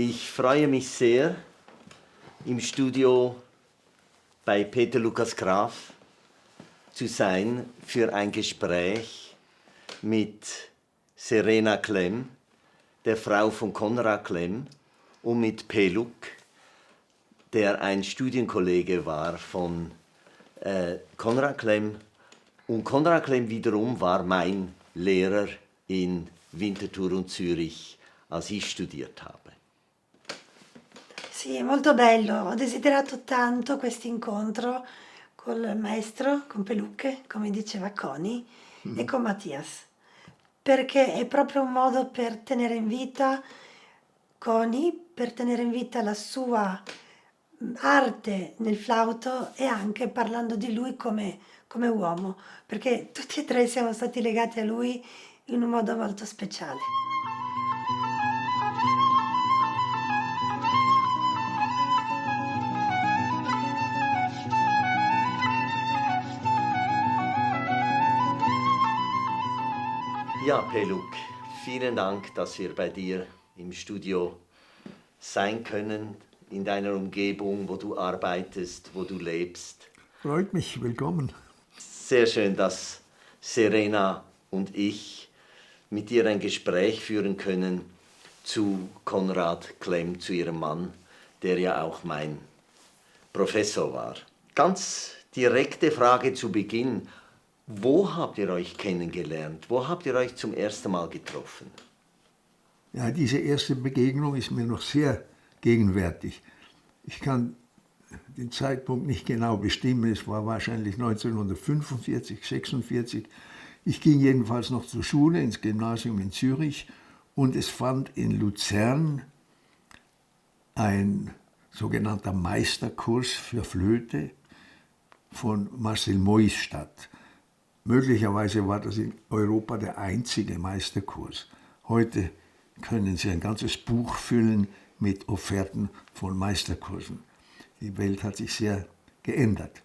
Ich freue mich sehr, im Studio bei Peter Lukas Graf zu sein für ein Gespräch mit Serena Klemm, der Frau von Konrad Klemm, und mit Peluk, der ein Studienkollege war von Konrad Klemm. Und Konrad Klemm wiederum war mein Lehrer in Winterthur und Zürich, als ich studiert habe. Sì, è molto bello. Ho desiderato tanto questo incontro col maestro, con Peluche, come diceva Connie, e con Mattias, perché è proprio un modo per tenere in vita Connie, per tenere in vita la sua arte nel flauto e anche parlando di lui come uomo, perché tutti e tre siamo stati legati a lui in un modo molto speciale. Ja, Peluk, vielen Dank, dass wir bei dir im Studio sein können, in deiner Umgebung, wo du arbeitest, wo du lebst. Freut mich, willkommen. Sehr schön, dass Serena und ich mit dir ein Gespräch führen können zu Konrad Klemm, zu ihrem Mann, der ja auch mein Professor war. Ganz direkte Frage zu Beginn. Wo habt ihr euch kennengelernt? Wo habt ihr euch zum ersten Mal getroffen? Ja, diese erste Begegnung ist mir noch sehr gegenwärtig. Ich kann den Zeitpunkt nicht genau bestimmen, es war wahrscheinlich 1945, 46. Ich ging jedenfalls noch zur Schule, ins Gymnasium in Zürich, und es fand in Luzern ein sogenannter Meisterkurs für Flöte von Marcel Moyse statt. Möglicherweise war das in Europa der einzige Meisterkurs. Heute können Sie ein ganzes Buch füllen mit Offerten von Meisterkursen. Die Welt hat sich sehr geändert.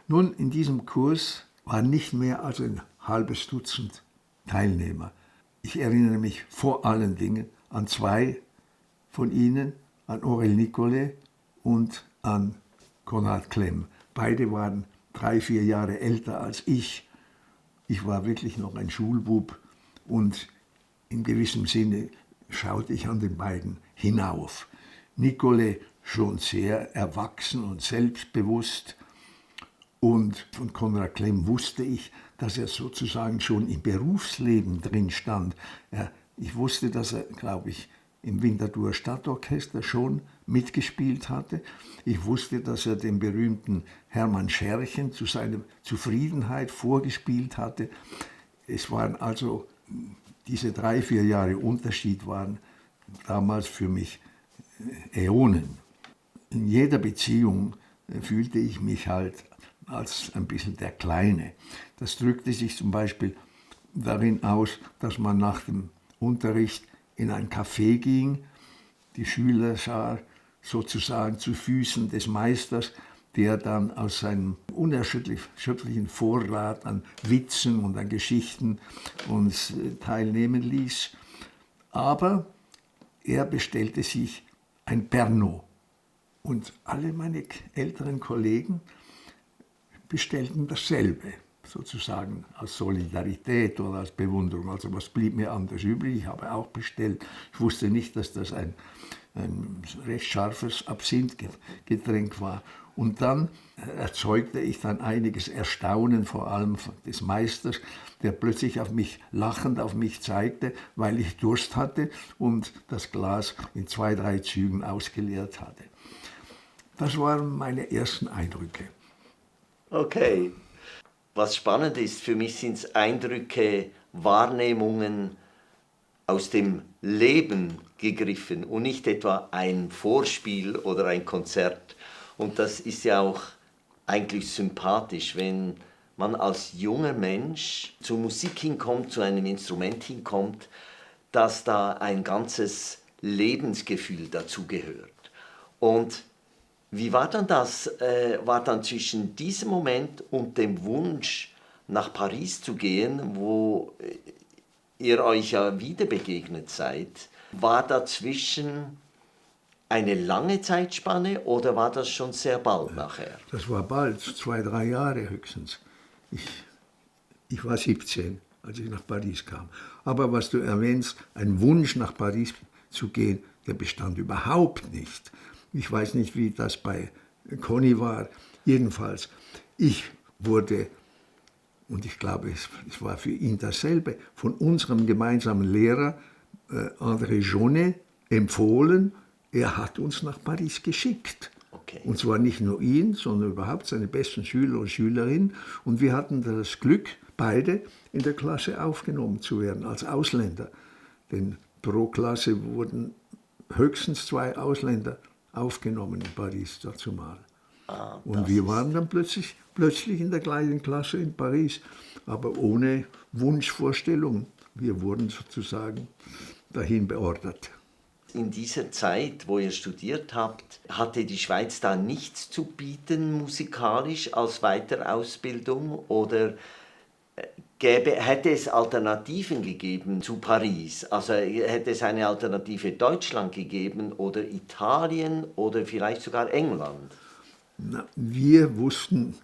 Nun, in diesem Kurs waren nicht mehr als ein halbes Dutzend Teilnehmer. Ich erinnere mich vor allen Dingen an zwei von ihnen, an Aurel Nicolai und an Konrad Klemm. Beide waren 3-4 Jahre älter als ich. Ich war wirklich noch ein Schulbub und in gewissem Sinne schaute ich an den beiden hinauf. Nicolai schon sehr erwachsen und selbstbewusst, und von Konrad Klemm wusste ich, dass er sozusagen schon im Berufsleben drin stand. Ich wusste, dass er, glaube ich, im Winterthur Stadtorchester schon mitgespielt hatte. Ich wusste, dass er den berühmten Hermann Scherchen zu seiner Zufriedenheit vorgespielt hatte. Es waren also, diese 3-4 Jahre Unterschied waren damals für mich Äonen. In jeder Beziehung fühlte ich mich halt als ein bisschen der Kleine. Das drückte sich zum Beispiel darin aus, dass man nach dem Unterricht in ein Café ging, die Schülerschar sozusagen zu Füßen des Meisters, der dann aus seinem unerschöpflichen Vorrat an Witzen und an Geschichten uns teilnehmen ließ. Aber er bestellte sich ein Pernod. Und alle meine älteren Kollegen bestellten dasselbe, sozusagen als Solidarität oder als Bewunderung. Also was blieb mir anders übrig? Ich habe auch bestellt. Ich wusste nicht, dass das ein recht scharfes Absinthgetränk war. Und dann erzeugte ich dann einiges Erstaunen, vor allem des Meisters, der plötzlich lachend auf mich zeigte, weil ich Durst hatte und das Glas in 2-3 Zügen ausgeleert hatte. Das waren meine ersten Eindrücke. Okay. Was spannend ist, für mich sind es Eindrücke, Wahrnehmungen aus dem Leben gegriffen und nicht etwa ein Vorspiel oder ein Konzert. Und das ist ja auch eigentlich sympathisch, wenn man als junger Mensch zur Musik hinkommt, zu einem Instrument hinkommt, dass da ein ganzes Lebensgefühl dazugehört. Und wie war dann das? War dann zwischen diesem Moment und dem Wunsch, nach Paris zu gehen, wo ihr euch ja wieder begegnet seid, war dazwischen eine lange Zeitspanne oder war das schon sehr bald nachher? Das war bald, 2, 3 Jahre höchstens. Ich war 17, als ich nach Paris kam. Aber was du erwähnst, ein Wunsch nach Paris zu gehen, der bestand überhaupt nicht. Ich weiß nicht, wie das bei Conny war. Jedenfalls, ich wurde, und ich glaube, es war für ihn dasselbe, von unserem gemeinsamen Lehrer André Jaunet empfohlen. Er hat uns nach Paris geschickt. Okay. Und zwar nicht nur ihn, sondern überhaupt seine besten Schüler und Schülerinnen. Und wir hatten das Glück, beide in der Klasse aufgenommen zu werden, als Ausländer. Denn pro Klasse wurden höchstens 2 Ausländer aufgenommen in Paris dazu mal. Und wir waren dann plötzlich in der gleichen Klasse in Paris, aber ohne Wunschvorstellungen. Wir wurden sozusagen dahin beordert. In dieser Zeit, wo ihr studiert habt, hatte die Schweiz da nichts zu bieten musikalisch als Weiterausbildung oder hätte es Alternativen gegeben zu Paris? Also hätte es eine Alternative Deutschland gegeben oder Italien oder vielleicht sogar England? Na, wir wussten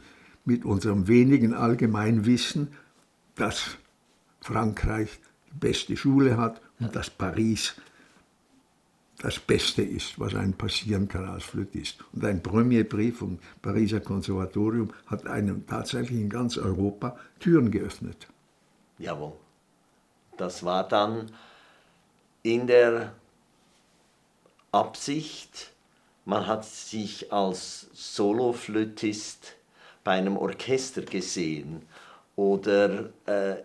mit unserem wenigen Allgemeinwissen, dass Frankreich die beste Schule hat und dass Paris das Beste ist, was einem passieren kann als Flötist. Und ein Premierbrief vom Pariser Konservatorium hat einem tatsächlich in ganz Europa Türen geöffnet. Jawohl. Das war dann in der Absicht, man hat sich als Soloflötist bei einem Orchester gesehen. Oder,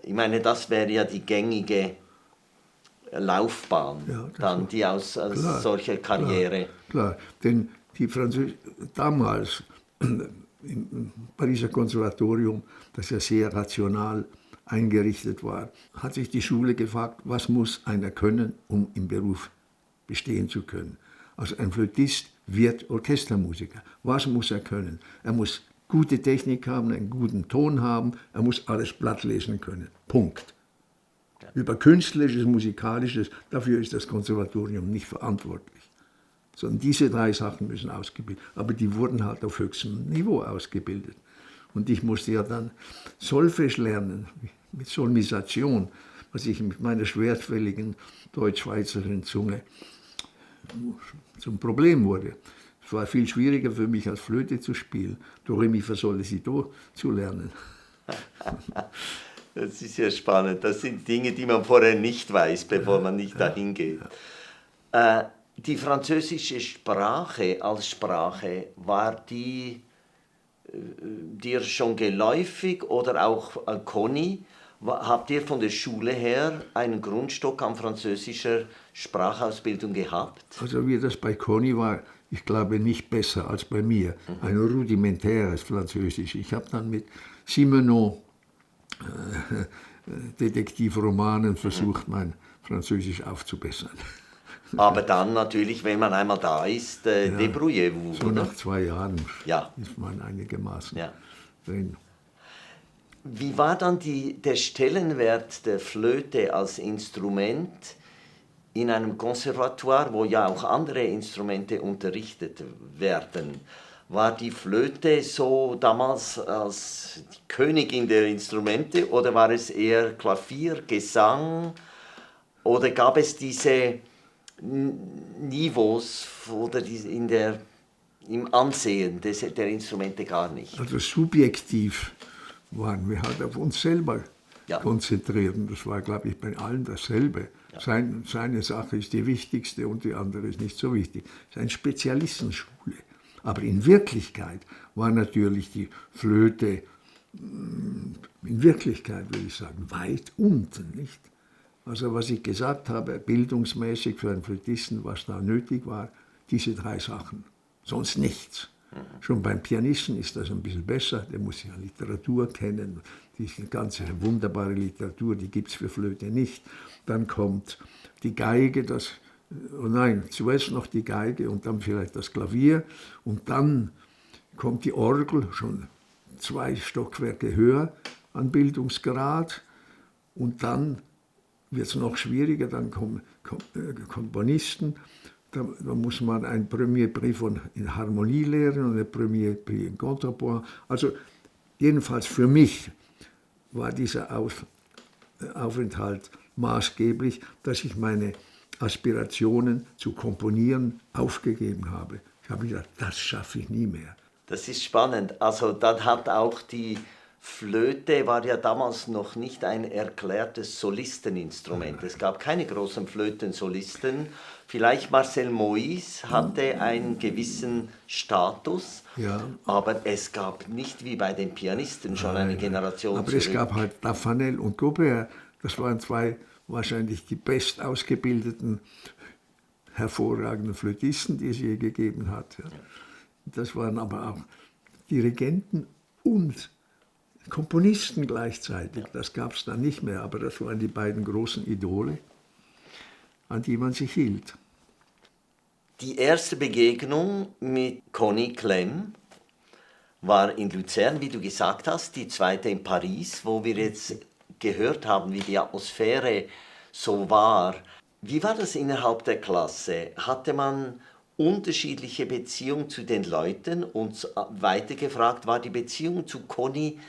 ich meine, das wäre ja die gängige Laufbahn, Ja, dann die aus solcher Karriere. Klar, denn die Französischen damals im Pariser Konservatorium, das ja sehr rational eingerichtet war, hat sich die Schule gefragt, was muss einer können, um im Beruf bestehen zu können. Also ein Flötist wird Orchestermusiker. Was muss er können? Er muss gute Technik haben, einen guten Ton haben, er muss alles Blatt lesen können. Punkt. Über Künstlerisches, Musikalisches, dafür ist das Konservatorium nicht verantwortlich. Sondern diese 3 Sachen müssen ausgebildet werden. Aber die wurden halt auf höchstem Niveau ausgebildet. Und ich musste ja dann Solfège lernen, mit Solmisation, was ich mit meiner schwerfälligen deutsch-schweizerischen Zunge zum Problem wurde. Es war viel schwieriger für mich, als Flöte zu spielen, Do, Re, Mi, Fa, Sol, La, Si, Do zu lernen. Das ist ja spannend. Das sind Dinge, die man vorher nicht weiß, bevor man nicht dahin geht. Die französische Sprache als Sprache, war die dir schon geläufig oder auch Conny? Habt ihr von der Schule her einen Grundstock an französischer Sprachausbildung gehabt? Also wie das bei Conny war, ich glaube nicht besser als bei mir. Ein rudimentäres Französisch. Ich habe dann mit Simenon Detektivromanen versucht, mein Französisch aufzubessern. Aber dann natürlich, wenn man einmal da ist, débrouillez-vous, so oder? nach 2 Jahren Ja. ist man einigermaßen Ja. drin. Wie war dann der Stellenwert der Flöte als Instrument in einem Konservatoire, wo ja auch andere Instrumente unterrichtet werden? War die Flöte so damals als die Königin der Instrumente oder war es eher Klavier, Gesang oder gab es diese Niveaus oder im Ansehen der Instrumente gar nicht? Also subjektiv waren wir halt auf uns selber Ja. konzentriert und das war, glaube ich, bei allen dasselbe. Ja. Seine Sache ist die wichtigste und die andere ist nicht so wichtig. Es ist eine Spezialistenschule. Aber in Wirklichkeit war natürlich die Flöte, in Wirklichkeit würde ich sagen, weit unten, nicht? Also was ich gesagt habe, bildungsmäßig für einen Flötisten, was da nötig war, diese 3 Sachen, sonst nichts. Schon beim Pianisten ist das ein bisschen besser, der muss ja Literatur kennen, die ganze wunderbare Literatur, die gibt es für Flöte nicht. Dann kommt die Geige, zuerst noch die Geige und dann vielleicht das Klavier und dann kommt die Orgel, schon 2 Stockwerke höher an Bildungsgrad und dann wird es noch schwieriger, dann kommen Komponisten, Da muss man ein Premier Prix in Harmonie lernen und ein Premier Prix in Contrepoint. Also jedenfalls für mich war dieser Aufenthalt maßgeblich, dass ich meine Aspirationen zu komponieren aufgegeben habe. Ich habe gedacht, das schaffe ich nie mehr. Das ist spannend. Also dann hat auch die Flöte, war ja damals noch nicht ein erklärtes Solisteninstrument. Es gab keine großen Flötensolisten. Vielleicht Marcel Moïse hatte einen gewissen Status, Ja. aber es gab nicht wie bei den Pianisten schon eine Generation Aber zurück. es gab halt Dafanel und Gaubert. Das waren zwei wahrscheinlich die bestausgebildeten, hervorragenden Flötisten, die es je gegeben hat. Ja. Das waren aber auch Dirigenten und Komponisten gleichzeitig. Das gab es dann nicht mehr, aber das waren die beiden großen Idole, an die man sich hielt. Die erste Begegnung mit Conny Klemm war in Luzern, wie du gesagt hast, die zweite in Paris, wo wir jetzt gehört haben, wie die Atmosphäre so war. Wie war das innerhalb der Klasse? Hatte man unterschiedliche Beziehungen zu den Leuten? Und weitergefragt, war die Beziehung zu Conny,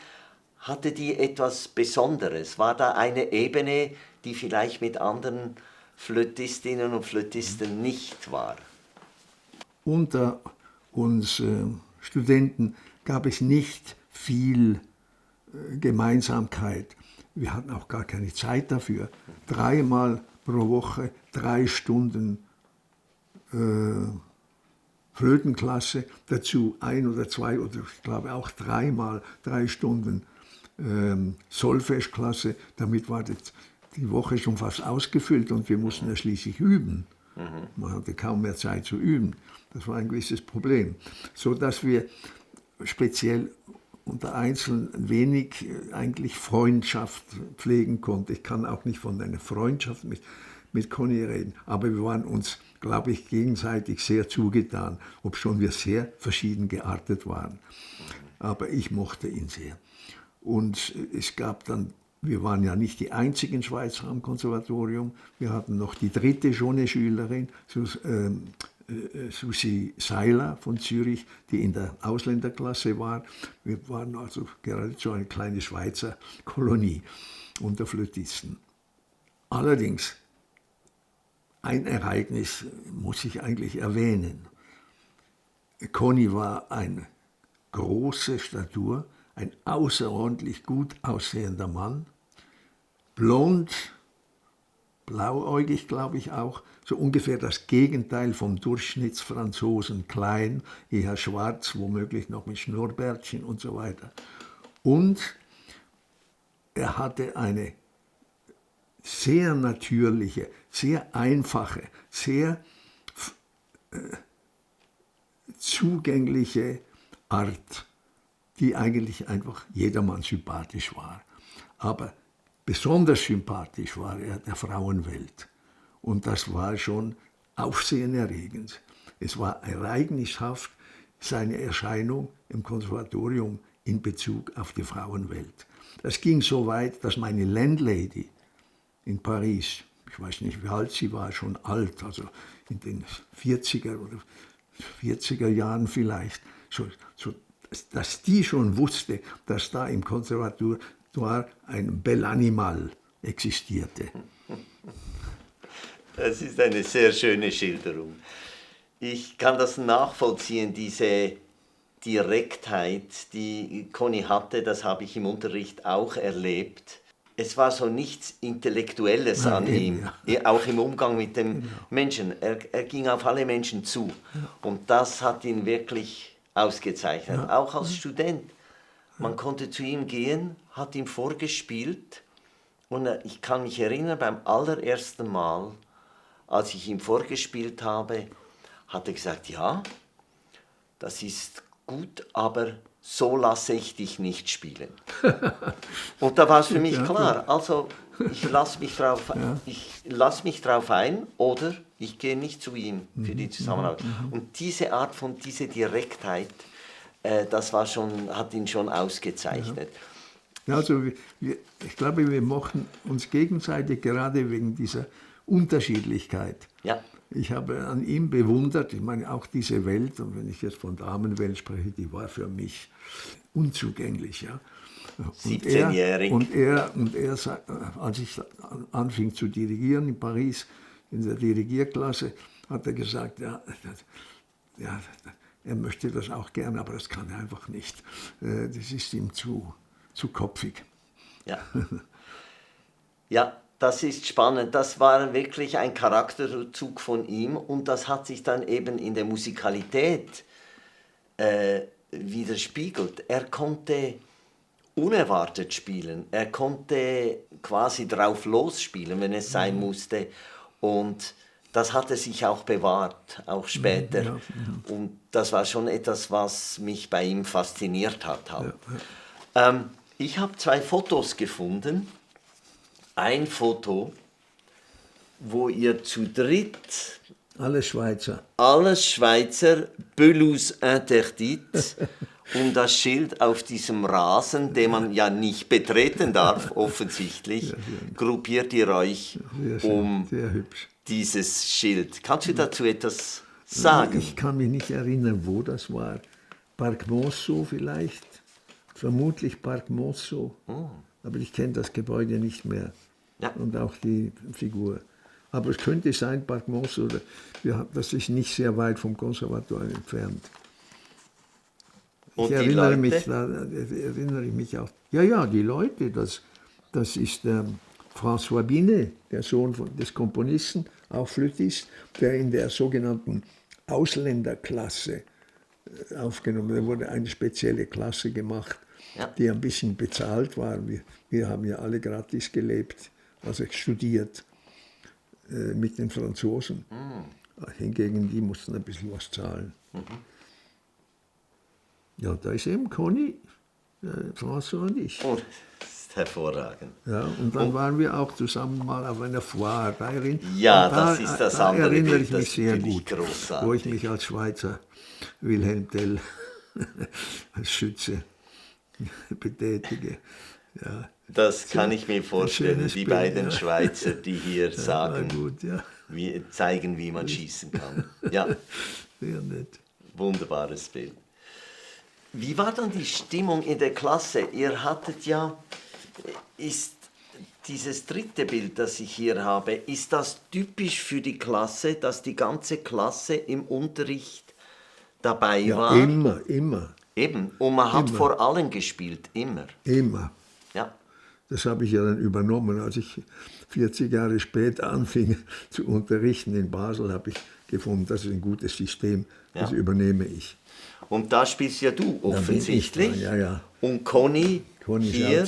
hatte die etwas Besonderes? War da eine Ebene, die vielleicht mit anderen Flötistinnen und Flötisten nicht war? Unter uns Studenten gab es nicht viel Gemeinsamkeit. Wir hatten auch gar keine Zeit dafür. 3-mal pro Woche 3 Stunden Flötenklasse, dazu 1 oder 2 oder ich glaube auch 3-mal 3 Stunden Solfège-Klasse. Damit war die Woche schon fast ausgefüllt und wir mussten ja schließlich üben. Man hatte kaum mehr Zeit zu üben. Das war ein gewisses Problem. So dass wir speziell unter Einzelnen wenig eigentlich Freundschaft pflegen konnten. Ich kann auch nicht von einer Freundschaft mit Conny reden, aber wir waren uns, glaube ich, gegenseitig sehr zugetan, obschon wir sehr verschieden geartet waren. Aber ich mochte ihn sehr. Und es gab dann, wir waren ja nicht die einzigen Schweizer am Konservatorium, wir hatten noch die dritte Journée-Schülerin, Susi Seiler von Zürich, die in der Ausländerklasse war. Wir waren also geradezu eine kleine Schweizer Kolonie unter Flötisten. Allerdings, ein Ereignis muss ich eigentlich erwähnen. Conny war eine große Statur, ein außerordentlich gut aussehender Mann, blond, blauäugig, glaube ich auch, so ungefähr das Gegenteil vom Durchschnittsfranzosen, klein, eher schwarz, womöglich noch mit Schnurrbärtchen und so weiter. Und er hatte eine sehr natürliche, sehr einfache, sehr zugängliche Art, die eigentlich einfach jedermann sympathisch war. Aber besonders sympathisch war er der Frauenwelt. Und das war schon aufsehenerregend. Es war ereignishaft, seine Erscheinung im Konservatorium in Bezug auf die Frauenwelt. Das ging so weit, dass meine Landlady in Paris, ich weiß nicht, wie alt sie war, schon alt, also in den 40er oder 40er Jahren vielleicht, dass die schon wusste, dass da im Konservatorium ein Bel Animal existierte. Das ist eine sehr schöne Schilderung. Ich kann das nachvollziehen, diese Direktheit, die Conny hatte, das habe ich im Unterricht auch erlebt. Es war so nichts Intellektuelles an ihm, auch im Umgang mit den Menschen. Er ging auf alle Menschen zu und das hat ihn wirklich ausgezeichnet, auch als Student. Man konnte zu ihm gehen, hat ihm vorgespielt und ich kann mich erinnern, beim allerersten Mal, als ich ihm vorgespielt habe, hat er gesagt, ja, das ist gut, aber so lasse ich dich nicht spielen. Und da war es für mich klar, also ich lasse mich drauf ein oder ich gehe nicht zu ihm für die Zusammenarbeit. Und diese Art von, diese Direktheit, das war schon, hat ihn schon ausgezeichnet. Ja, also ich glaube, wir mochten uns gegenseitig gerade wegen dieser Unterschiedlichkeit. Ja. Ich habe an ihm bewundert, ich meine auch diese Welt, und wenn ich jetzt von Damenwelt spreche, die war für mich unzugänglich. Ja. 17-jährig. Und er, als ich anfing zu dirigieren in Paris, in der Dirigierklasse, hat er gesagt, ja, er möchte das auch gerne, aber das kann er einfach nicht. Das ist ihm zu kopfig. Ja. Ja, das ist spannend. Das war wirklich ein Charakterzug von ihm und das hat sich dann eben in der Musikalität widerspiegelt. Er konnte unerwartet spielen. Er konnte quasi drauf losspielen, wenn es sein musste. Und das hat er sich auch bewahrt, auch später. Ja. Und das war schon etwas, was mich bei ihm fasziniert hat. Halt. Ich habe 2 Fotos gefunden. Ein Foto, wo ihr zu dritt, Alles Schweizer. Pelouse interdite, um das Schild auf diesem Rasen, den man ja nicht betreten darf, offensichtlich, gruppiert ihr euch um Sehr hübsch. dieses Schild. Kannst du dazu etwas sagen? Ich kann mich nicht erinnern, wo das war. Parc Monceau vielleicht? Vermutlich Parc Monceau. Aber ich kenne das Gebäude nicht mehr. Ja. Und auch die Figur. Aber es könnte sein, Parc Monceau, das ist nicht sehr weit vom Konservatorium entfernt. Und Ich die erinnere Leute? mich auch. Ja, die Leute, das ist François Binet, der Sohn des Komponisten, auch Flötist, der in der sogenannten Ausländerklasse aufgenommen wurde. Da wurde eine spezielle Klasse gemacht, die ein bisschen bezahlt war. Wir haben ja alle gratis gelebt, also studiert mit den Franzosen. Hingegen, die mussten ein bisschen was zahlen. Ja, da ist eben Conny, François und ich. Oh, das ist hervorragend. Ja, und dann waren wir auch zusammen mal auf einer Foire. Das ist das andere erinnere Bild, ich mich das sehr finde ich gut, großartig. wo ich mich als Schweizer Wilhelm Tell als Schütze betätige. Ja. Das kann ich mir vorstellen, schönes die Bild, beiden ja. Schweizer, die hier sagen, Gut, ja. zeigen, wie man schießen kann. Ja, Sehr nett. wunderbares Bild. Wie war dann die Stimmung in der Klasse? Ihr hattet ja, ist dieses dritte Bild, das ich hier habe, ist das typisch für die Klasse, dass die ganze Klasse im Unterricht dabei war? Immer. Eben, und man hat Immer. vor allen gespielt, immer. Immer. Ja. Das habe ich ja dann übernommen. Als ich 40 Jahre später anfing zu unterrichten in Basel, habe ich gefunden, das ist ein gutes System, das übernehme ich. Und da spielst ja du offensichtlich. Da bin ich dran, ja. Und Conny hier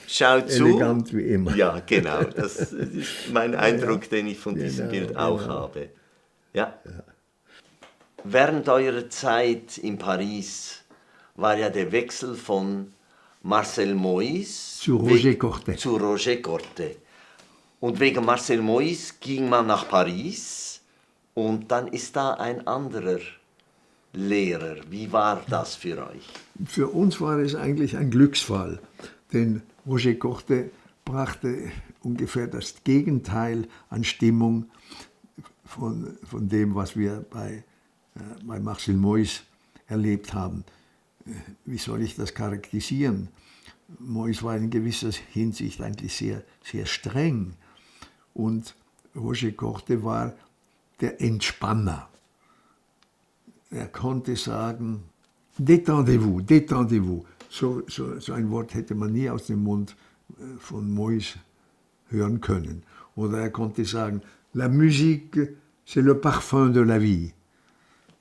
schaut zu. Elegant wie immer. Ja, genau. Das ist mein Eindruck, den ich von diesem Bild auch habe. Ja. Während eurer Zeit in Paris war ja der Wechsel von Marcel Moïse Zu Roger Cortet. Zu Roger Cortet. Und wegen Marcel Moïse ging man nach Paris und dann ist da ein anderer Lehrer. Wie war das für euch? Für uns war es eigentlich ein Glücksfall, denn Roger Cortet brachte ungefähr das Gegenteil an Stimmung von dem, was wir bei Marcel Moïse erlebt haben. Wie soll ich das charakterisieren? Moïse war in gewisser Hinsicht eigentlich sehr, sehr streng und Roger Cortet war der Entspanner. Er konnte sagen, détendez-vous, détendez-vous. So ein Wort hätte man nie aus dem Mund von Moïse hören können. Oder er konnte sagen, la musique, c'est le parfum de la vie.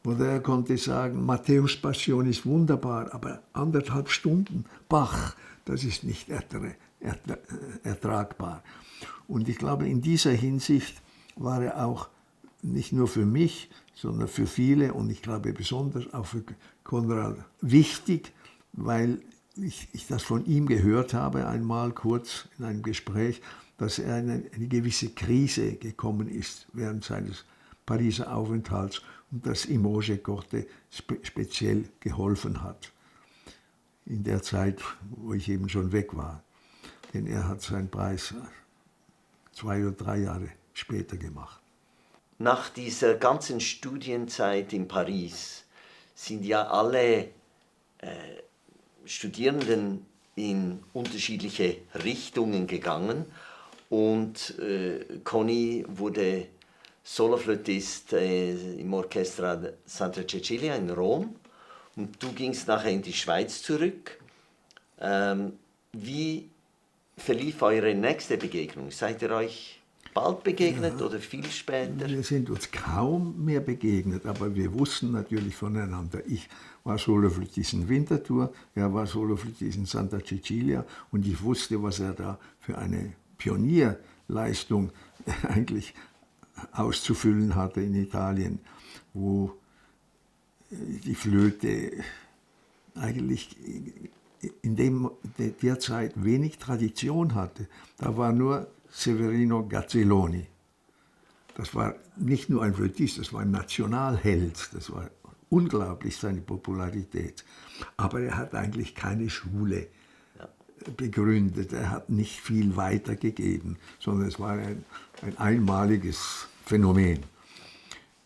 Oder er konnte sagen, Matthäus Passion ist wunderbar, aber 1,5 Stunden Bach, das ist nicht ertragbar. Und ich glaube, in dieser Hinsicht war er auch nicht nur für mich, sondern für viele und ich glaube besonders auch für Konrad wichtig, weil ich das von ihm gehört habe, einmal kurz in einem Gespräch, dass er in eine gewisse Krise gekommen ist während seines Pariser Aufenthalts und dass ihm Roger Cortet speziell geholfen hat. In der Zeit, wo ich eben schon weg war. Denn er hat seinen Preis 2 oder 3 Jahre später gemacht. nach dieser ganzen Studienzeit in Paris sind ja alle Studierenden in unterschiedliche Richtungen gegangen und Conny wurde Soloflötist im Orchestra Santa Cecilia in Rom und du gingst nachher in die Schweiz zurück. Wie verlief eure nächste Begegnung? Seid ihr euch bald begegnet oder viel später? Wir sind uns kaum mehr begegnet, aber wir wussten natürlich voneinander. Ich war Soloflötist in Winterthur, er war Soloflötist in Santa Cecilia und ich wusste, was er da für eine Pionierleistung eigentlich auszufüllen hatte in Italien, wo die Flöte eigentlich in der Zeit wenig Tradition hatte. Da war nur Severino Gazzelloni. Das war nicht nur ein Flötist, das war ein Nationalheld. Das war unglaublich, seine Popularität. Aber er hat eigentlich keine Schule begründet. Er hat nicht viel weitergegeben, sondern es war ein einmaliges Phänomen.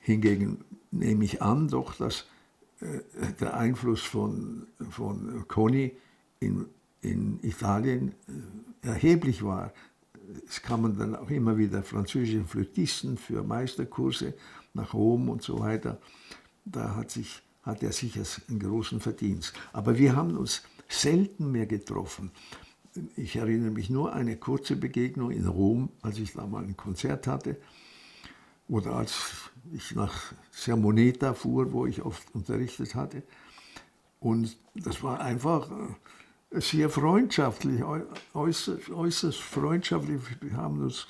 Hingegen nehme ich an, doch, dass der Einfluss von Conny in Italien erheblich war. Es kamen dann auch immer wieder französische Flötisten für Meisterkurse nach Rom und so weiter. Da hat er sicher einen großen Verdienst. Aber wir haben uns selten mehr getroffen. Ich erinnere mich nur an eine kurze Begegnung in Rom, als ich da mal ein Konzert hatte. Oder als ich nach Sermoneta fuhr, wo ich oft unterrichtet hatte. Und das war einfach sehr freundschaftlich, äußerst freundschaftlich. Wir haben uns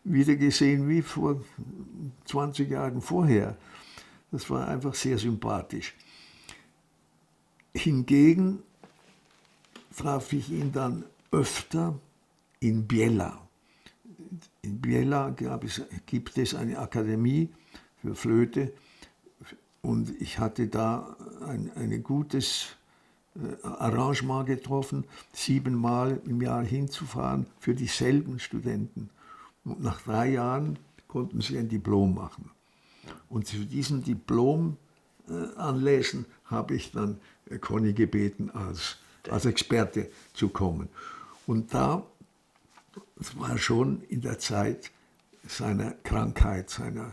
wieder gesehen wie vor 20 Jahren vorher. Das war einfach sehr sympathisch. Hingegen traf ich ihn dann öfter in Biella. In Biella gibt es eine Akademie für Flöte und ich hatte da ein gutes Arrangement getroffen, 7-mal im Jahr hinzufahren für dieselben Studenten. Und nach 3 Jahren konnten sie ein Diplom machen. Und zu diesen Diplomanlässen habe ich dann Conny gebeten, als Experte zu kommen. Und das war schon in der Zeit seiner Krankheit, seines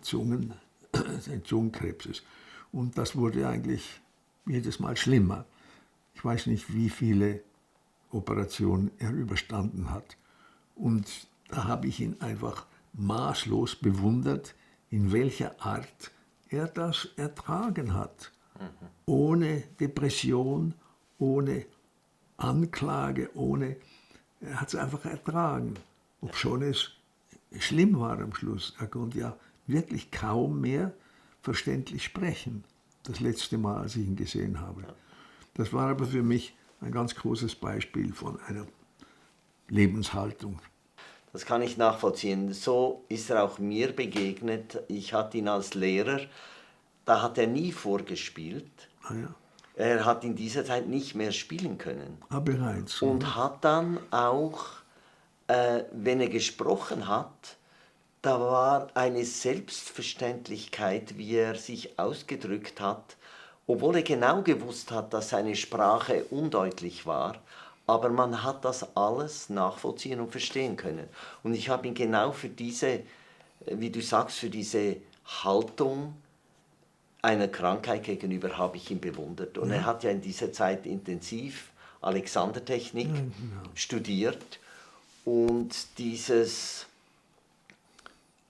Zungenkrebses. Und das wurde eigentlich jedes Mal schlimmer. Ich weiß nicht, wie viele Operationen er überstanden hat. Und da habe ich ihn einfach maßlos bewundert, in welcher Art er das ertragen hat. Ohne Depression, ohne Anklage, er hat es einfach ertragen. Obschon es schlimm war am Schluss. Er konnte ja wirklich kaum mehr verständlich sprechen. Das letzte Mal, als ich ihn gesehen habe. Das war aber für mich ein ganz großes Beispiel von einer Lebenshaltung. Das kann ich nachvollziehen. So ist er auch mir begegnet. Ich hatte ihn als Lehrer, da hat er nie vorgespielt. Ah ja. Er hat in dieser Zeit nicht mehr spielen können. Bereits. Und hat dann auch, wenn er gesprochen hat, da war eine Selbstverständlichkeit, wie er sich ausgedrückt hat, obwohl er genau gewusst hat, dass seine Sprache undeutlich war, aber man hat das alles nachvollziehen und verstehen können. Und ich habe ihn genau für diese, wie du sagst, für diese Haltung einer Krankheit gegenüber habe ich ihn bewundert. Und er hat ja in dieser Zeit intensiv Alexandertechnik studiert und dieses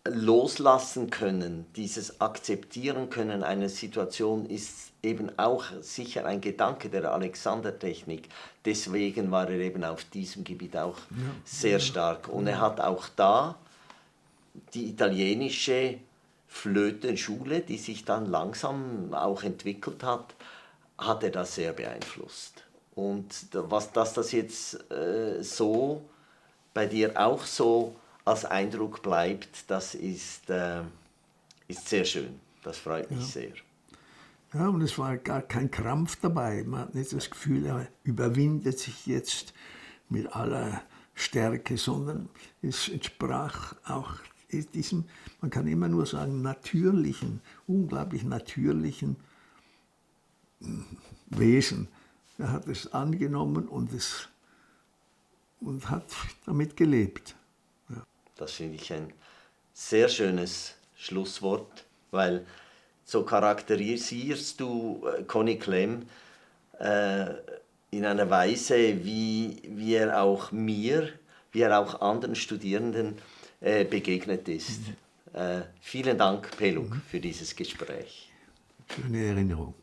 Loslassen können, dieses Akzeptieren können einer Situation ist eben auch sicher ein Gedanke der Alexandertechnik. Deswegen war er eben auf diesem Gebiet auch sehr stark. Und er hat auch da die italienische Flötenschule, die sich dann langsam auch entwickelt hat er das sehr beeinflusst. Und dass das jetzt so bei dir auch so als Eindruck bleibt, das ist sehr schön. Das freut mich sehr. Ja, und es war gar kein Krampf dabei. Man hat nicht das Gefühl, er überwindet sich jetzt mit aller Stärke, sondern es entsprach auch diesem, man kann immer nur sagen, natürlichen, unglaublich natürlichen Wesen. Er hat es angenommen und hat damit gelebt. Das finde ich ein sehr schönes Schlusswort, weil so charakterisierst du Conny Klemm in einer Weise, wie er auch mir, wie er auch anderen Studierenden begegnet ist. Vielen Dank, Peluk, für dieses Gespräch. Schöne Erinnerung.